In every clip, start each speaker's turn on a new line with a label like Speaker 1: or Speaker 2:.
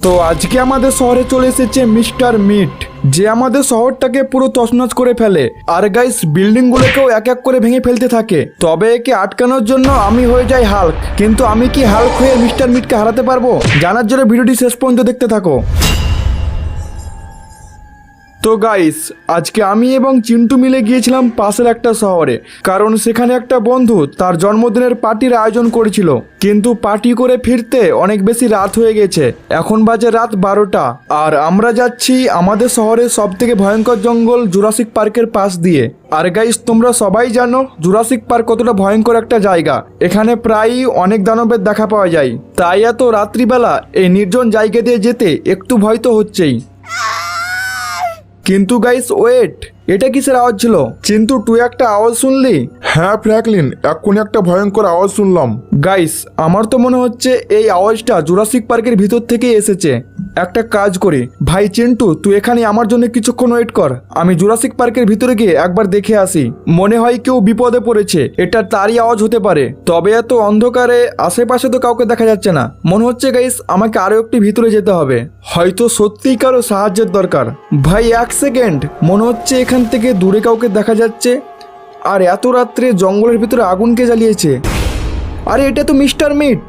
Speaker 1: তো আজকে আমাদের শহরে চলে এসেছে মিস্টার মিট, যে আমাদের শহরটাকে পুরো তছনছ করে ফেলে আর গাইস বিল্ডিংগুলোকেও এক এক করে ভেঙে ফেলতে থাকে। তবে একে আটকানোর জন্য আমি হয়ে যাই হাল্ক, কিন্তু আমি কি হাল্ক হয়ে মিস্টার মিটকে হারাতে পারবো? জানার জন্য ভিডিওটি শেষ পর্যন্ত দেখতে থাকো। তো গাইস আজকে আমি এবং চিন্টু মিলে গিয়েছিলাম পাশের একটা শহরে, কারণ সেখানে একটা বন্ধু তার জন্মদিনের পার্টির আয়োজন করেছিল। কিন্তু পার্টি করে ফিরতে অনেক বেশি রাত হয়ে গেছে, এখন বাজে রাত 12টা, আর আমরা যাচ্ছি আমাদের শহরের সব থেকে ভয়ঙ্কর জঙ্গল জুরাসিক পার্কের পাশ দিয়ে। আর গাইস তোমরা সবাই জানো জুরাসিক পার্ক কতটা ভয়ঙ্কর একটা জায়গা, এখানে প্রায়ই অনেক দানবের দেখা পাওয়া যায়। তাই এত রাত্রিবেলা এই নির্জন জায়গা দিয়ে যেতে একটু ভয় তো হচ্ছেই। কিন্তু গাইস ওয়েট, এটা কিসের আওয়াজ ছিল? চিন্তু তুই একটা আওয়াজ শুনলি?
Speaker 2: হ্যাঁ ফ্র্যাঙ্কলিন, এক্ষুনি একটা ভয়ঙ্কর আওয়াজ শুনলাম।
Speaker 1: গাইস আমার তো মনে হচ্ছে এই আওয়াজটা জুরাসিক পার্কের ভিতর থেকে এসেছে। একটা কাজ করি, ভাই চিন্টু তুই এখানে আমার জন্য কিছুক্ষণ ওয়েট কর, আমি জুরাসিক পার্কের ভিতরে গিয়ে একবার দেখে আসি। মনে হয় কেউ বিপদে পড়েছে, এটা তারই আওয়াজ হতে পারে। তবে এত অন্ধকারে আশেপাশে তো কাউকে দেখা যাচ্ছে না, মনে হচ্ছে গাইস আমাকে আরো একটু ভিতরে যেতে হবে, হয়তো সত্যিই কারো সাহায্যের দরকার। ভাই এক সেকেন্ড, মনে হচ্ছে এখান থেকে দূরে কাউকে দেখা যাচ্ছে। আর এত রাত্রে জঙ্গলের ভিতরে আগুন কে জ্বালিয়েছে? আরে এটা তো মিস্টার মিট,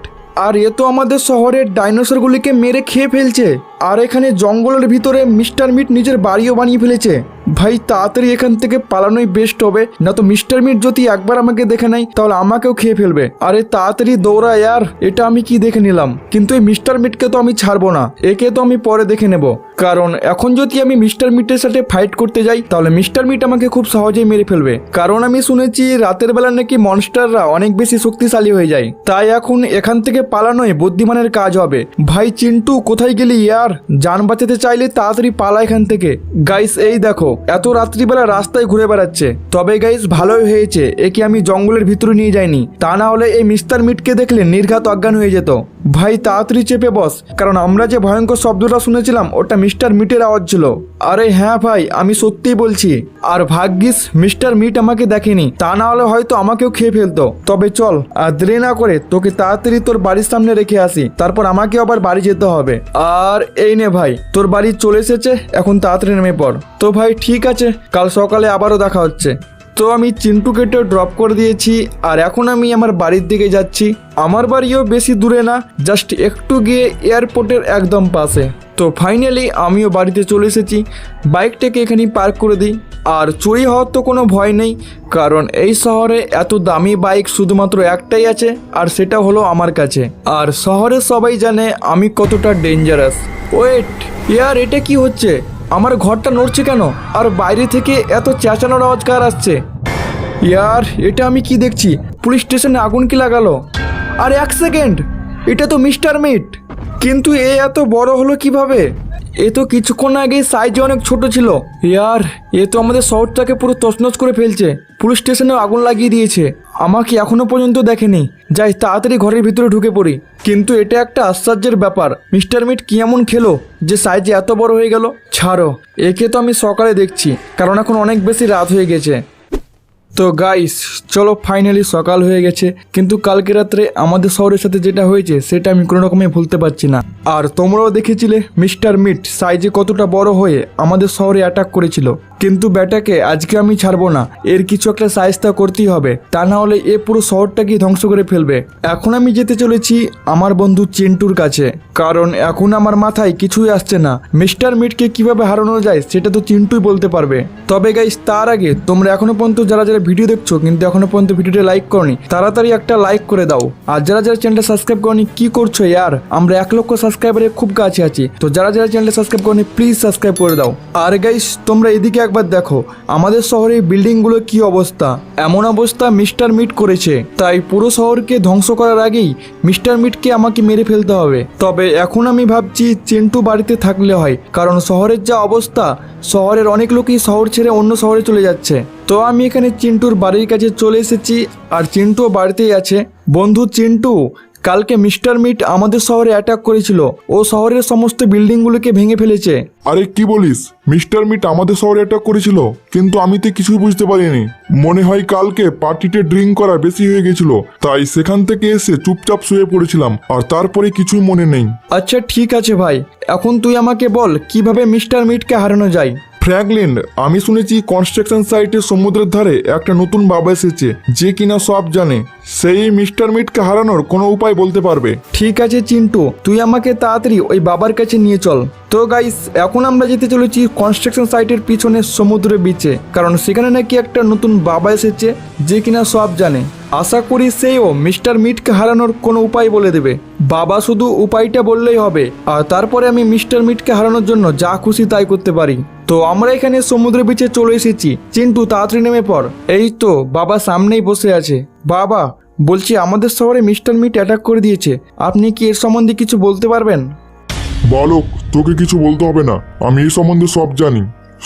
Speaker 1: আর এ তো আমাদের শহরের ডাইনোসরগুলিকে মেরে খেয়ে ফেলছে। আর এখানে জঙ্গলের ভিতরে মিস্টার মিট নিজের বাড়িও বানিয়ে ফেলেছে। ভাই তাড়াতাড়ি এখান থেকে পালানোই বেস্ট হবে, না তো মিস্টার মিট যদি একবার আমাকে দেখে নেয় তাহলে আমাকেও খেয়ে ফেলবে। আরে তাড়াতাড়ি দৌড়া ইয়ার, এটা আমি কি দেখে নিলাম। কিন্তু এই মিস্টার মিটকে তো আমি ছাড়বো না, একে তো আমি পরে দেখে নেব। কারণ এখন যদি আমি মিস্টার মিটের সাথে ফাইট করতে যাই তাহলে মিস্টার মিট আমাকে খুব সহজেই মেরে ফেলবে। কারণ আমি শুনেছি রাতের বেলা নাকি মনস্টাররা অনেক বেশি শক্তিশালী হয়ে যায়। তাই এখন এখান থেকে পালানোই বুদ্ধিমানের কাজ হবে। ভাই চিন্টু কোথায় গেলি ইয়ার? যান বাঁচাতে চাইলে তাড়াতাড়ি পালা এখান থেকে। গাইস এই দেখো এত রাত্রিবেলা রাস্তায় ঘুরে বেড়াচ্ছে। তবে গাইস ভালোই হয়েছে একে আমি জঙ্গলের ভিতরে নিয়ে যাইনি, তা না হলে এই মিস্টার মিটকে দেখলে নির্ঘাত অজ্ঞান হয়ে যেত। ভাই তাড়াতাড়ি চেপে বস, কারণ আমরা যে ভয়ঙ্কর শব্দটা শুনেছিলাম ওটা মিস্টার মিটের আওয়াজ ছিল। আরে হ্যাঁ ভাই আমি সত্যিই বলছি, আর ভাগ্যিস মিস্টার মিট আমাকে দেখেনি, তা না হলে হয়তো আমাকেও খেয়ে ফেলতো। তবে চল আর দেরি না করে তোকে তাড়াতাড়ি তোর বাড়ির সামনে রেখে আসি, তারপর আমাকে আবার বাড়ি যেতে হবে। আর এই নে ভাই তোর বাড়ি চলে এসেছে, এখন তাড়াতাড়ি নেমে পড়। তো ভাই ঠিক আছে, কাল সকালে আবারও দেখা হচ্ছে। তো আমি চিন্টুকে ড্রপ করে দিয়েছি, আর এখন আমি আমার বাড়ির দিকে যাচ্ছি। আমার বাড়িও বেশি দূরে না, জাস্ট একটু গিয়ে এয়ারপোর্টের একদম পাশে। তো ফাইনালি আমিও বাড়িতে চলে এসেছি, বাইকটাকে এখানে পার্ক করে দিই। আর চুরি হওয়ার তো কোনো ভয় নেই, কারণ এই শহরে এত দামি বাইক শুধুমাত্র একটাই আছে, আর সেটা হলো আমার কাছে। আর শহরে সবাই জানে আমি কতটা ডেঞ্জারাস। ওয়েট ইয়ার, এটা কি হচ্ছে? আমার ঘরটা নড়ছে কেন? আর বাইরে থেকে এত চেঁচানোর আওয়াজ কার আসছে? ইয়ার এটা আমি কি দেখছি? পুলিশ স্টেশনে আগুন কি লাগালো? আর এক সেকেন্ড, এটা তো মিস্টার মিট, কিন্তু এ এত বড় হলো কিভাবে? এ তো কিছুক্ষণ আগেই সাইজে অনেক ছোট ছিল। ইয়ার এ তো আমাদের শহরটাকে পুরো তছনছ করে ফেলছে, পুলিশ স্টেশনে আগুন লাগিয়ে দিয়েছে, আমাকে এখনো পর্যন্ত দেখেনি। যাই তাড়াতাড়ি ঘরের ভিতরে ঢুকে পড়ি। কিন্তু এটা একটা আশ্চর্যের ব্যাপার, মিস্টার মিট কি এমন খেলো যে সাইজে এত বড় হয়ে গেল? ছাড়ো, একে তো আমি সকালে দেখছি, কারণ এখন অনেক বেশি রাত হয়ে গেছে। তো গাইস চলো ফাইনালি সকাল হয়ে গেছে, কিন্তু কালকে রাত্রে আমাদের শহরের সাথে যেটা হয়েছে সেটা আমি কোনো রকমে ভুলতে পারছি না। আর তোমরাও দেখেছিলে মিস্টার মিট সাইজে কতটা বড় হয়ে আমাদের শহরে অ্যাটাক করেছিল। কিন্তু ব্যাটাকে আজকে আমি ছাড়বো না, এর কিছু একটা সাইজটা করতেই হবে, তা না হলে এ পুরো শহরটাকে ধ্বংস করে ফেলবে। এখন আমি যেতে চলেছি আমার বন্ধু চিন্টুর কাছে, কারণ এখন আমার মাথায় কিছুই আসছে না। মিস্টার মিটকে কিভাবে হারানো যায় সেটা তো চিন্টুই বলতে পারবে। তবে গাইস তার আগে তোমরা এখনো পর্যন্ত যারা যারা ভিডিও দেখছো কিন্তু এখনো পর্যন্ত ভিডিওটা লাইক করনি, তাড়াতাড়ি একটা লাইক করে দাও। আর যারা যারা চ্যানেলটা সাবস্ক্রাইব করনি কি করছো ইয়ার? আমরা 1 লক্ষ সাবস্ক্রাইবারের খুব কাছে আছি, তো যারা যারা চ্যানেলটা সাবস্ক্রাইব করনি প্লিজ সাবস্ক্রাইব করে দাও। আর গাইস তোমরা এদিকে একবার দেখো আমাদের শহরের বিল্ডিংগুলো কি অবস্থা। এমন অবস্থা মিস্টার মিট করেছে, তাই পুরো শহরকে ধ্বংস করার আগেই মিস্টার মিটকে আমাকে মেরে ফেলতে হবে। তবে এখন আমি ভাবছি চিন্টু বাড়িতে থাকলে হয়, কারণ শহরের যা অবস্থা, শহরের অনেক লোকই শহর ছেড়ে অন্য শহরে চলে যাচ্ছে। তো আমি এখানে চিন্টুর বাড়ির কাছে চলে এসেছি, আর চিন্টুও বাড়িতেই আছে। বন্ধু চিন্টু, কালকে মিস্টার মিট আমাদের শহরে অ্যাটাক করেছিল। ও শহরের সমস্ত বিল্ডিংগুলোকে ভেঙে ফেলেছে।
Speaker 2: আরে কি বলিস, মিস্টার মিট আমাদের শহরে অ্যাটাক করেছিল? কিন্তু আমি তো কিছুই বুঝতে পারিনি। মনে হয় কালকে পার্টিতে ড্রিঙ্ক করা বেশি হয়ে গেছিল, তাই সেখান থেকে এসে চুপচাপ শুয়ে পড়েছিলাম, আর তারপরে কিছুই মনে নেই।
Speaker 1: আচ্ছা ঠিক আছে ভাই, এখন তুই আমাকে বল কিভাবে মিস্টার মিটকে হারানো যায়।
Speaker 2: ফ্র্যাঙ্কলিন, আমি শুনেছি কনস্ট্রাকশন সাইটে সমুদ্রের ধারে একটা নতুন বাবা এসেছে, যে কিনা সব জানে। সেই মিস্টার মিটকে হারানোর কোনো উপায় বলতে পারবে।
Speaker 1: ঠিক আছে চিন্টু, তুই আমাকে তাড়াতাড়ি ওই বাবার কাছে নিয়ে চল। তো গাইস, এখন আমরা যেতে চলেছি কনস্ট্রাকশন সাইটের পিছনে সমুদ্রের বিচে, কারণ সেখানে নাকি একটা নতুন বাবা এসেছে যে কিনা সব জানে। আশা করি সেও মিস্টার মিটকে হারানোর কোনো উপায় বলে দেবে। বাবা শুধু উপায়টা বললেই হবে, আর তারপরে আমি মিস্টার মিটকে হারানোর জন্য যা খুশি তাই করতে পারি। তো আমরা এখানে সমুদ্রের বিচে চলে এসেছি। চিন্টু তাড়াতাড়ি নেমে পড়। এই তো বাবা সামনেই বসে আছে। বাবা, বলছি আমাদের শহরে মিস্টার মিট অ্যাটাক করে দিয়েছে, আপনি কি এর সম্বন্ধে কিছু বলতে পারবেন?
Speaker 2: বালক, তোকে কিছু বলতে হবে না, আমি এই সম্বন্ধে সব জানি।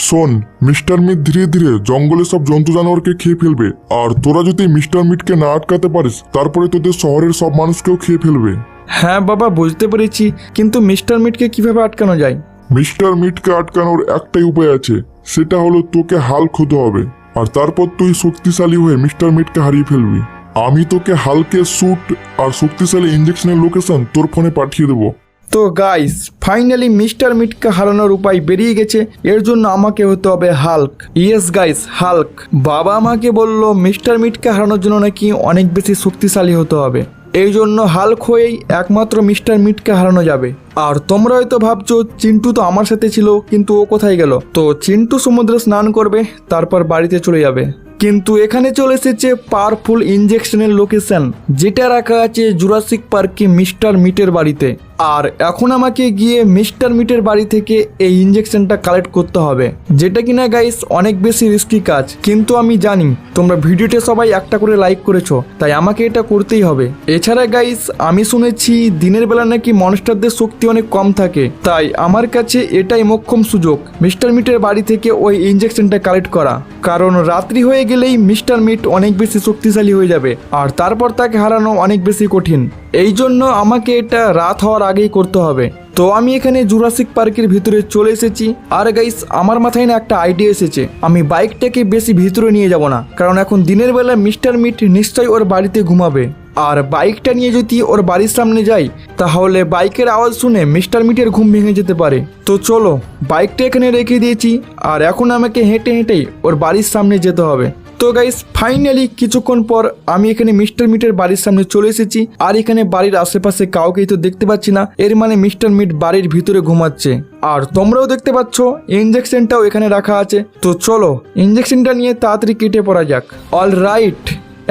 Speaker 2: শোন, মিস্টার মিট ধীরে ধীরে জঙ্গলে সব জন্তু জানোয়ারকে খেয়ে ফেলবে, আর তোরা যদি মিস্টার মিটকে না আটকাতে পারিস তারপরে তোদের শহরের সব মানুষকেও খেয়ে ফেলবে।
Speaker 1: হ্যাঁ বাবা, বুঝতে পেরেছি, কিন্তু মিস্টার মিটকে কিভাবে আটকানো যায়?
Speaker 2: মিস্টার মিটকে আটকানোর একটাই উপায় আছে, সেটা হলো তোকে হাল্ক হতে হবে, আর তারপর তুই শক্তিশালী হয়ে মিস্টার মিটকে হারিয়ে ফেলবি। আমি তোকে হাল্কের স্যুট আর শক্তিশালী ইঞ্জেকশনের লোকেশন তোর ফোনে পাঠিয়ে দেবো।
Speaker 1: তো গাইস, ফাইনালি মিস্টার মিটকে হারানোর উপায় বেরিয়ে গেছে। এর জন্য আমাকে হতে হবে হাল্ক। Yes guys, Hulk. বাবা আমাকে বলল মিস্টার মিটকে হারানোর জন্য নাকি অনেক বেশি শক্তিশালী হতে হবে। এই জন্য হাল্ক হয়েই একমাত্র মিস্টার মিটকে হারানো যাবে। আর তোমরা হয়তো ভাবছো চিন্টু তো আমার সাথে ছিল, কিন্তু ও কোথায় গেল? তো চিন্টু সমুদ্রে স্নান করবে, তারপর বাড়িতে চলে যাবে। কিন্তু এখানে চলে এসেছে পাওয়ারফুল ইঞ্জেকশনের লোকেশন, যেটা রাখা আছে জুরাসিক পার্কে মিস্টার মিটের বাড়িতে। আর এখন আমাকে গিয়ে মিস্টার মিটের বাড়ি থেকে এই ইঞ্জেকশনটা কালেক্ট করতে হবে, যেটা কিনা গাইস অনেক বেশি রিস্কি কাজ। কিন্তু আমি জানি তোমরা ভিডিওতে সবাই একটা করে লাইক করেছো, তাই আমাকে এটা করতেই হবে। এছাড়া গাইস, আমি শুনেছি দিনের বেলা নাকি মনস্টারদের শক্তি অনেক কম থাকে, তাই আমার কাছে এটাই মোক্ষম সুযোগ মিস্টার মিটের বাড়ি থেকে ওই ইঞ্জেকশনটা কালেক্ট করা। কারণ রাত্রি হয়ে গেলেই মিস্টার মিট অনেক বেশি শক্তিশালী হয়ে যাবে, আর তারপর তাকে হারানো অনেক বেশি কঠিন। এই জন্য আমাকে এটা রাত হওয়ার আগেই করতে হবে। তো আমি এখানে জুরাসিক পার্কের ভিতরে চলে এসেছি। আর গাইস, আমার মাথায় না একটা আইডিয়া এসেছে। আমি বাইকটাকে বেশি ভিতরে নিয়ে যাব না, কারণ এখন দিনের বেলা মিস্টার মিট নিশ্চয়ই ওর বাড়িতে ঘুমাবে। আর বাইকটা নিয়ে যদি ওর বাড়ির সামনে যাই, তাহলে বাইকের আওয়াজ শুনে মিস্টার মিটের ঘুম ভেঙে যেতে পারে। তো চলো, বাইকটা এখানে রেখে দিয়েছি, আর এখন আমাকে হেঁটে হেঁটেই ওর বাড়ির সামনে যেতে হবে। তো গাইস, ফাইনালি কিছুক্ষণ পর আমি এখানে মিস্টার মিটের বাড়ির সামনে চলে এসেছি। আর এখানে বাড়ির আশেপাশে কাউকেই তো দেখতে পাচ্ছি না, এর মানে মিস্টার মিট বাড়ির ভিতরে ঘুমাচ্ছে। আর তোমরাও দেখতে পাচ্ছ ইঞ্জেকশনটাও এখানে রাখা আছে। তো চলো, ইঞ্জেকশনটা নিয়ে তাড়াতাড়ি কেটে পড়া যাক। অলরাইট,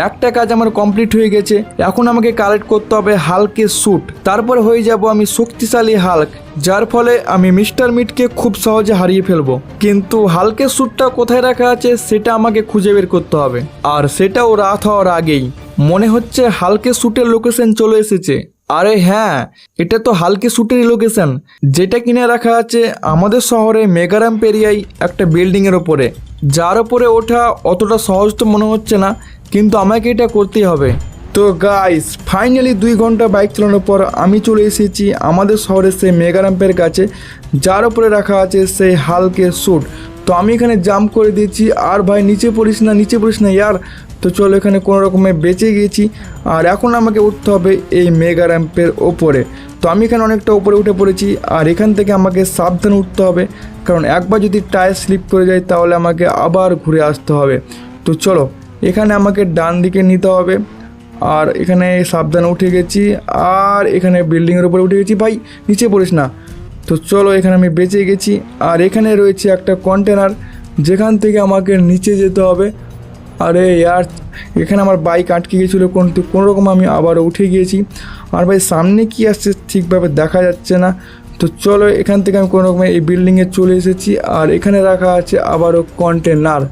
Speaker 1: একটা কাজ আমার কমপ্লিট হয়ে গেছে। এখন আমাকে কালেক্ট করতে হবে হাল্কের স্যুট, তারপর হয়ে যাব আমি শক্তিশালী হাল্ক, যার ফলে আমি মিস্টার মিটকে খুব সহজে হারিয়ে ফেলবো। কিন্তু হাল্কের স্যুটটা কোথায় রাখা আছে সেটা আমাকে খুঁজে বের করতে হবে, আর সেটাও রাত হওয়ার আগেই। মনে হচ্ছে হাল্কের স্যুটের লোকেশন চলে এসেছে। আরে হ্যাঁ, এটা তো হাল্কের স্যুটেরই লোকেশন, যেটা কিনে রাখা আছে আমাদের শহরে মেগারাম্প এরিয়ায় একটা বিল্ডিংয়ের ওপরে, যার ওপরে ওঠা অতটা সহজ তো মনে হচ্ছে না, কিন্তু আমাকে এটা করতেই হবে। তো গাইস, ফাইনালি 2 ঘন্টা বাইক চালানোর পর আমি চলে এসেছি আমাদের শহরের সেই মেগারাম্পের কাছে, যার উপরে রাখা আছে সেই হাল্কের স্যুট। তো আমি এখানে জাম্প করে দিয়েছি। আর ভাই নিচে পড়িস না, নিচে পড়িস না ইয়ার। তো চলো, এখানে কোনো রকমে বেঁচে গিয়েছি। আর এখন আমাকে উঠতে হবে এই মেগারাম্পের ওপরে। তো আমি এখানে অনেকটা উপরে উঠে পড়েছি, আর এখান থেকে আমাকে সাবধানে উঠতে হবে, কারণ একবার যদি টায়ার স্লিপ করে যায় তাহলে আমাকে আবার ঘুরে আসতে হবে। তো চলো, এখানে আমাকে ডান দিকে নিতে হবে। আর এখানে সাবধানে উঠে গেছি, আর এখানে বিল্ডিংয়ের উপরে উঠে গেছি। ভাই নিচে পড়িস না। তো চলো, এখানে আমি বেঁচে গেছি। আর এখানে রয়েছে একটা কন্টেনার, যেখান থেকে আমাকে নিচে যেতে হবে। আরে ইয়ার, এখানে আমার বাইক আটকে গিয়েছিলো, কিন্তু কোনোরকম আমি আবারও উঠে গিয়েছি। আর ভাই সামনে কি আসছে ঠিকভাবে দেখা যাচ্ছে না। তো চলো, এখান থেকে আমি কোনো রকমে এই বিল্ডিংয়ে চলে এসেছি। আর এখানে রাখা আছে আবারও কন্টেনার।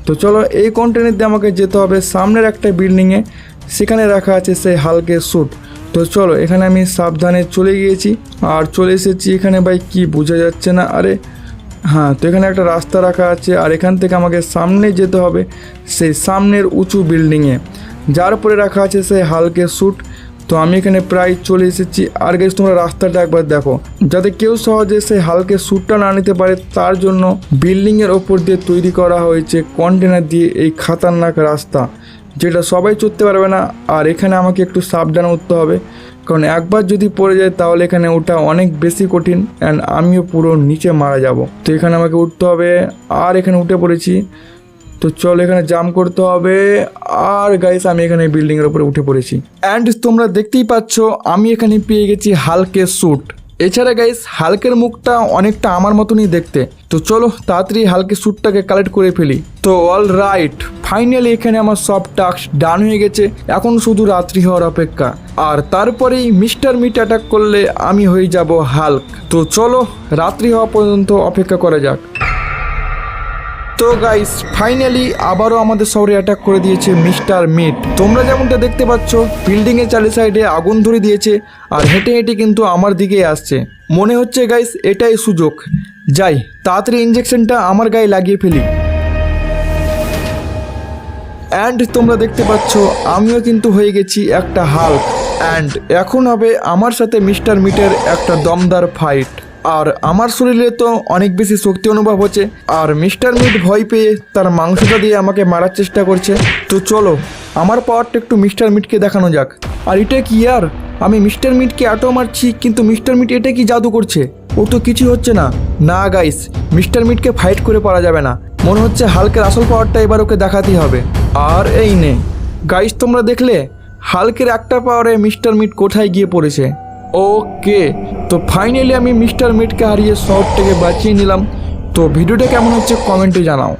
Speaker 1: তো চলো, এই কন্টেনার দিয়ে আমাকে যেতে হবে সামনের একটা বিল্ডিংয়ে, সেখানে রাখা আছে সেই হাল্কের স্যুট। তো চলো, এখানে আমি সাবধানে চলে গিয়েছি আর চলে এসেছি। এখানে ভাই কি বোঝা যাচ্ছে না। আরে হ্যাঁ, তো এখানে একটা রাস্তা রাখা আছে, আর এখান থেকে আমাকে সামনে যেতে হবে সেই সামনের উঁচু বিল্ডিংয়ে, যার উপরে রাখা আছে সেই হাল্কের স্যুট। তো আমি এখানে প্রায় চলে এসেছি। আর গাইস তোমরা রাস্তাটা একবার দেখো, যাতে কেউ সহজে সেই হালকের স্যুটটা না নিতে পারে তার জন্য বিল্ডিংয়ের ওপর দিয়ে তৈরি করা হয়েছে কন্টেনার দিয়ে এই খাতারনাক রাস্তা, যেটা সবাই চড়তে পারবে না। আর এখানে আমাকে একটু সাবধানে উঠতে হবে, কারণ একবার যদি পড়ে যায় তাহলে এখানে ওটা অনেক বেশি কঠিন অ্যান্ড আমিও পুরো নিচে মারা যাব। তো এখানে আমাকে উঠতে হবে, আর এখানে উঠে পড়েছি। তো চল এখানে জাম্প করতে হবে। আর গাইস আমি এখানে বিল্ডিংয়ের উপরে উঠে পড়েছি অ্যান্ড তোমরা দেখতেই পাচ্ছ আমি এখানে পেয়ে গেছি হালকের স্যুট। এছাড়া গাইস হালকের মুখটা অনেকটা আমার মতনই দেখতে। তো চলো তাড়াতাড়ি হালকের স্যুটটাকে কালেক্ট করে ফেলি। তো অল রাইট, ফাইনালি এখানে আমার সব টাস্ক ডান হয়ে গেছে। এখন শুধু রাত্রি হওয়ার অপেক্ষা, আর তারপরেই মিস্টার মিট অ্যাটাক করলে আমি হয়ে যাব হাল্ক। তো চলো রাত্রি হওয়া পর্যন্ত অপেক্ষা করা যাক। তো গাইস ফাইনালি আবারও আমাদের শহরে অ্যাটাক করে দিয়েছে মিস্টার মিট। তোমরা যেমনটা দেখতে পাচ্ছ বিল্ডিংয়ের চারি সাইডে আগুন ধরে দিয়েছে, আর হেঁটে হেঁটে কিন্তু আমার দিকেই আসছে। মনে হচ্ছে গাইস এটাই সুযোগ, যাই তাড়াতাড়ি ইঞ্জেকশনটা আমার গায়ে লাগিয়ে ফেলি। অ্যান্ড তোমরা দেখতে পাচ্ছ আমিও কিন্তু হয়ে গেছি একটা হাল্ক, অ্যান্ড এখন হবে আমার সাথে মিস্টার মিটের একটা দমদার ফাইট। আর আমার শরীরে তো অনেক বেশি শক্তি অনুভব হচ্ছে, আর মিস্টার মিট ভয় পেয়ে তার মাংসটা দিয়ে আমাকে মারার চেষ্টা করছে। তো চলো আমার পাওয়ারটা একটু মিস্টার মিটকে দেখানো যাক। আর এটা কি আর, আমি মিস্টার মিটকে অ্যাটো মারছি কিন্তু মিস্টার মিট এটা কি জাদু করছে? ও তো কিছু হচ্ছে না। না গাইস, মিস্টার মিটকে ফাইট করে পারা যাবে না, মনে হচ্ছে হালকের আসল পাওয়ারটা এবার ওকে দেখাতেই হবে। আর এই নে গাইস, তোমরা দেখলে হালকের একটা পাওয়ারে মিস্টার মিট কোথায় গিয়ে পড়েছে। ওকে, তো ফাইনালি আমি মিস্টার মিটকে হারিয়ে শহরটাকে বাঁচিয়ে নিলাম। তো ভিডিওটা কেমন হচ্ছে কমেন্টে জানাও।